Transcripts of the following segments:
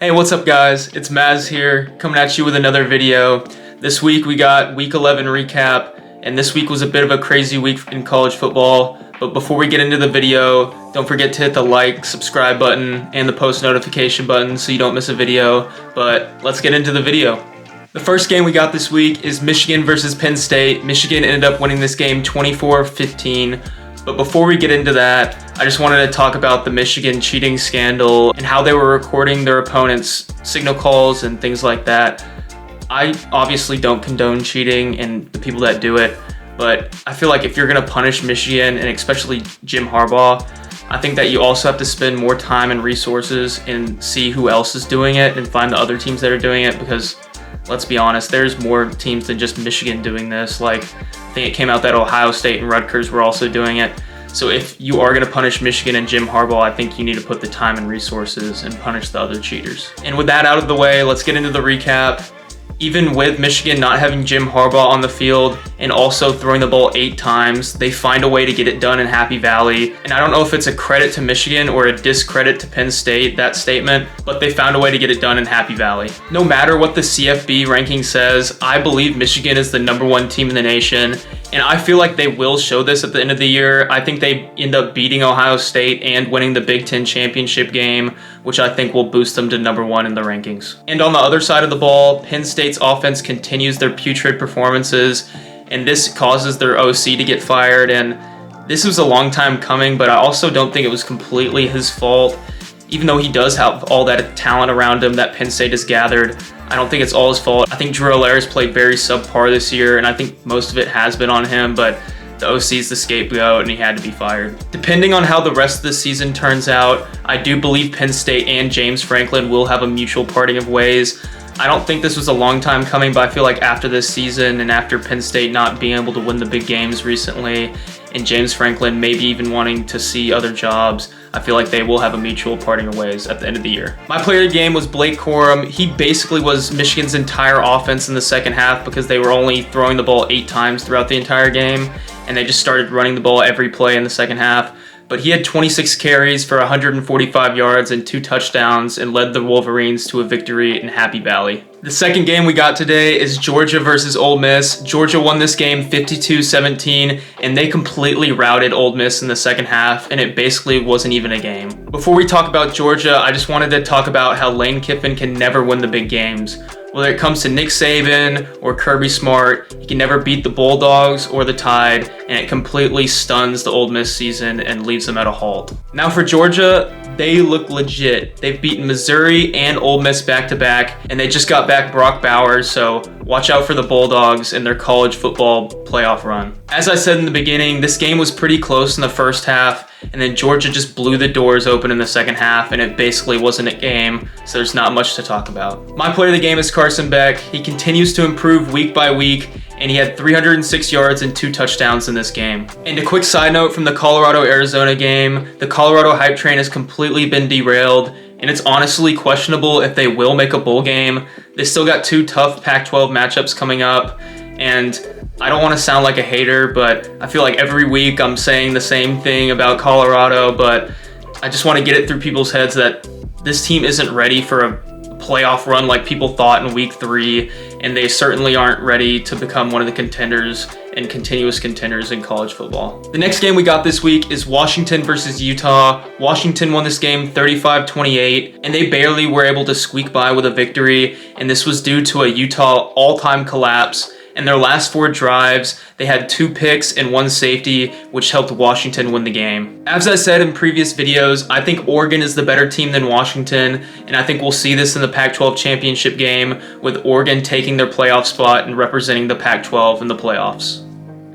Hey, what's up guys? It's Maz here, coming at you with another video. This week we got week 11 recap, and this week was a bit of a crazy week in college football. But before we get into the video, don't forget to hit the like, subscribe button, and the post notification button so you don't miss a video. But let's get into the video. The first game we got this week is Michigan versus Penn State. Michigan ended up winning this game 24-15. But before we get into that, I just wanted to talk about the Michigan cheating scandal and how they were recording their opponents' signal calls and things like that. I obviously don't condone cheating and the people that do it, but I feel like if you're going to punish Michigan, and especially Jim Harbaugh, I think that you also have to spend more time and resources and see who else is doing it and find the other teams that are doing it, because let's be honest, there's more teams than just Michigan doing this. Like, I think it came out that Ohio State and Rutgers were also doing it. So if you are going to punish Michigan and Jim Harbaugh, I think you need to put the time and resources and punish the other cheaters. And with that out of the way, let's get into the recap. Even with Michigan not having Jim Harbaugh on the field and also throwing the ball 8 times, they find a way to get it done in Happy Valley. And I don't know if it's a credit to Michigan or a discredit to Penn State, that statement, but they found a way to get it done in Happy Valley. No matter what the CFB ranking says, I believe Michigan is the #1 team in the nation. And I feel like they will show this at the end of the year. I think they end up beating Ohio State and winning the Big Ten championship game, which I think will boost them to #1 in the rankings. And on the other side of the ball, Penn State's offense continues their putrid performances, and this causes their OC to get fired. And this was a long time coming, but I also don't think it was completely his fault. Even though he does have all that talent around him that Penn State has gathered, I don't think it's all his fault. I think Drew Allaire's played very subpar this year, and I think most of it has been on him, but the OC's the scapegoat and he had to be fired. Depending on how the rest of the season turns out, I do believe Penn State and James Franklin will have a mutual parting of ways. I don't think this was a long time coming, but I feel like after this season and after Penn State not being able to win the big games recently, and James Franklin maybe even wanting to see other jobs, I feel like they will have a mutual parting of ways at the end of the year. My player of the game was Blake Corum. He basically was Michigan's entire offense in the second half because they were only throwing the ball 8 times throughout the entire game, and they just started running the ball every play in the second half. But he had 26 carries for 145 yards and 2 touchdowns and led the Wolverines to a victory in Happy Valley. The second game we got today is Georgia versus Ole Miss. Georgia won this game 52-17, and they completely routed Ole Miss in the second half, and it basically wasn't even a game. Before we talk about Georgia, I just wanted to talk about how Lane Kiffin can never win the big games. Whether it comes to Nick Saban or Kirby Smart, he can never beat the Bulldogs or the Tide, and it completely stuns the Ole Miss season and leaves them at a halt. Now for Georgia, they look legit. They've beaten Missouri and Ole Miss back-to-back, and they just got back Brock Bowers, so watch out for the Bulldogs in their college football playoff run. As I said in the beginning, this game was pretty close in the first half, and then Georgia just blew the doors open in the second half, and it basically wasn't a game, so there's not much to talk about. My player of the game is Carson Beck. He continues to improve week by week, and he had 306 yards and 2 touchdowns in this game. And a quick side note from the Colorado-Arizona game, the Colorado hype train has completely been derailed, and it's honestly questionable if they will make a bowl game. They still got 2 tough Pac-12 matchups coming up, and I don't want to sound like a hater, but I feel like every week I'm saying the same thing about Colorado, but I just want to get it through people's heads that this team isn't ready for a playoff run like people thought in week 3, and they certainly aren't ready to become one of the contenders and continuous contenders in college football. The next game we got this week is Washington versus Utah. Washington won this game 35-28, and they barely were able to squeak by with a victory, and this was due to a Utah all-time collapse. In their last 4 drives, they had 2 picks and 1 safety, which helped Washington win the game. As I said in previous videos, I think Oregon is the better team than Washington, and I think we'll see this in the Pac-12 championship game, with Oregon taking their playoff spot and representing the Pac-12 in the playoffs.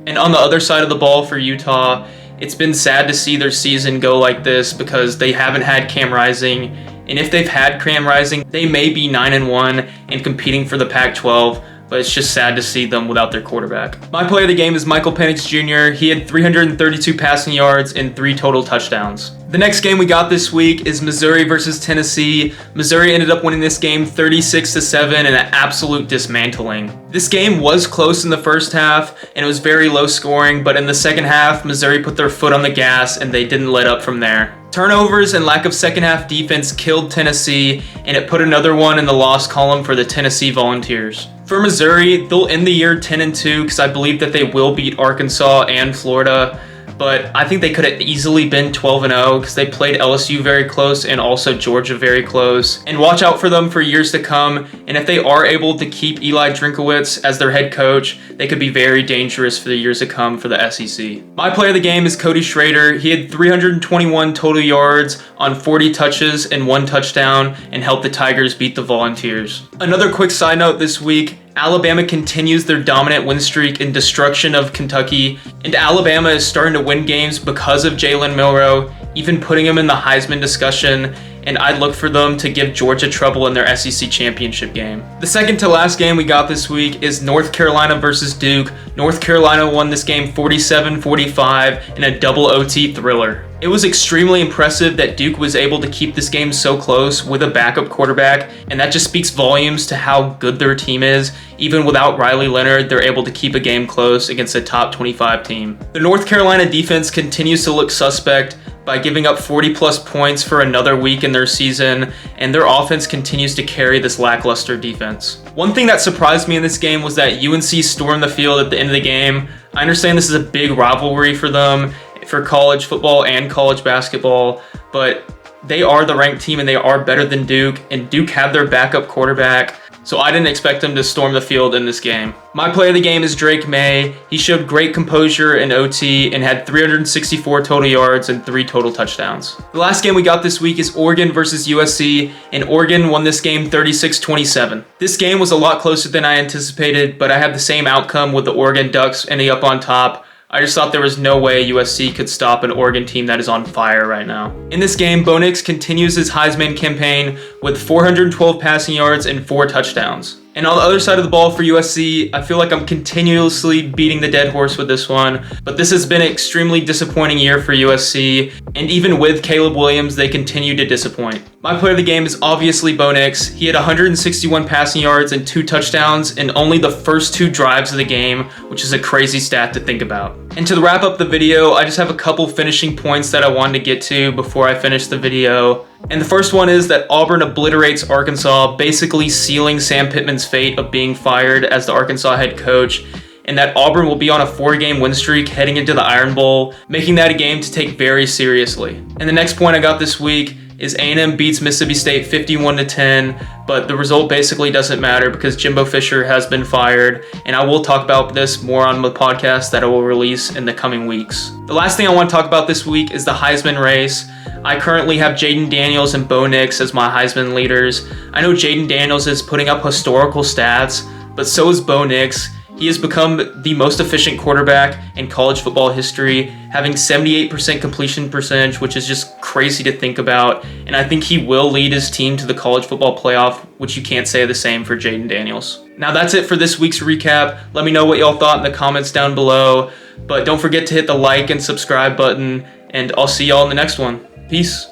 And on the other side of the ball for Utah, it's been sad to see their season go like this because they haven't had Cam Rising, and if they've had Cam Rising, they may be 9-1 and competing for the Pac-12, but it's just sad to see them without their quarterback. My player of the game is Michael Penix Jr. He had 332 passing yards and 3 total touchdowns. The next game we got this week is Missouri versus Tennessee. Missouri ended up winning this game 36-7 in an absolute dismantling. This game was close in the first half and it was very low scoring, but in the second half, Missouri put their foot on the gas and they didn't let up from there. Turnovers and lack of second half defense killed Tennessee, and it put another one in the loss column for the Tennessee Volunteers. For Missouri, they'll end the year 10-2 because I believe that they will beat Arkansas and Florida. But I think they could have easily been 12-0 because they played LSU very close and also Georgia very close. And watch out for them for years to come. And if they are able to keep Eli Drinkowitz as their head coach, they could be very dangerous for the years to come for the SEC. My player of the game is Cody Schrader. He had 321 total yards on 40 touches and 1 touchdown and helped the Tigers beat the Volunteers. Another quick side note this week, Alabama continues their dominant win streak in destruction of Kentucky, and Alabama is starting to win games because of Jalen Milroe, even putting him in the Heisman discussion, and I'd look for them to give Georgia trouble in their SEC championship game. The second to last game we got this week is North Carolina versus Duke. North Carolina won this game 47-45 in a double OT thriller. It was extremely impressive that Duke was able to keep this game so close with a backup quarterback, and that just speaks volumes to how good their team is. Even without Riley Leonard, they're able to keep a game close against a top 25 team. The North Carolina defense continues to look suspect by giving up 40+ points for another week in their season, and their offense continues to carry this lackluster defense. One thing that surprised me in this game was that UNC stormed the field at the end of the game. I understand this is a big rivalry for them, for college football and college basketball, but they are the ranked team and they are better than Duke, and Duke had their backup quarterback, so I didn't expect them to storm the field in this game. My play of the game is Drake May. He showed great composure in OT and had 364 total yards and 3 total touchdowns. The last game we got this week is Oregon versus USC, and Oregon won this game 36-27. This game was a lot closer than I anticipated, but I had the same outcome with the Oregon Ducks ending up on top. I just thought there was no way USC could stop an Oregon team that is on fire right now. In this game, Bo Nix continues his Heisman campaign with 412 passing yards and 4 touchdowns. And on the other side of the ball for USC, I feel like I'm continuously beating the dead horse with this one, but this has been an extremely disappointing year for USC, and even with Caleb Williams, they continue to disappoint. My player of the game is obviously Bo Nix. He had 161 passing yards and 2 touchdowns in only the first 2 drives of the game, which is a crazy stat to think about. And to wrap up the video, I just have a couple finishing points that I wanted to get to before I finish the video. And the first one is that Auburn obliterates Arkansas, basically sealing Sam Pittman's fate of being fired as the Arkansas head coach, and that Auburn will be on a 4-game win streak heading into the Iron Bowl, making that a game to take very seriously. And the next point I got this week is A&M beats Mississippi State 51-10, but the result basically doesn't matter because Jimbo Fisher has been fired, and I will talk about this more on the podcast that I will release in the coming weeks. The last thing I want to talk about this week is the Heisman race. I currently have Jaden Daniels and Bo Nix as my Heisman leaders. I know Jaden Daniels is putting up historical stats, but so is Bo Nix. He has become the most efficient quarterback in college football history, having 78% completion percentage, which is just crazy to think about. And I think he will lead his team to the college football playoff, which you can't say the same for Jaden Daniels. Now that's it for this week's recap. Let me know what y'all thought in the comments down below. But don't forget to hit the like and subscribe button, and I'll see y'all in the next one. Peace.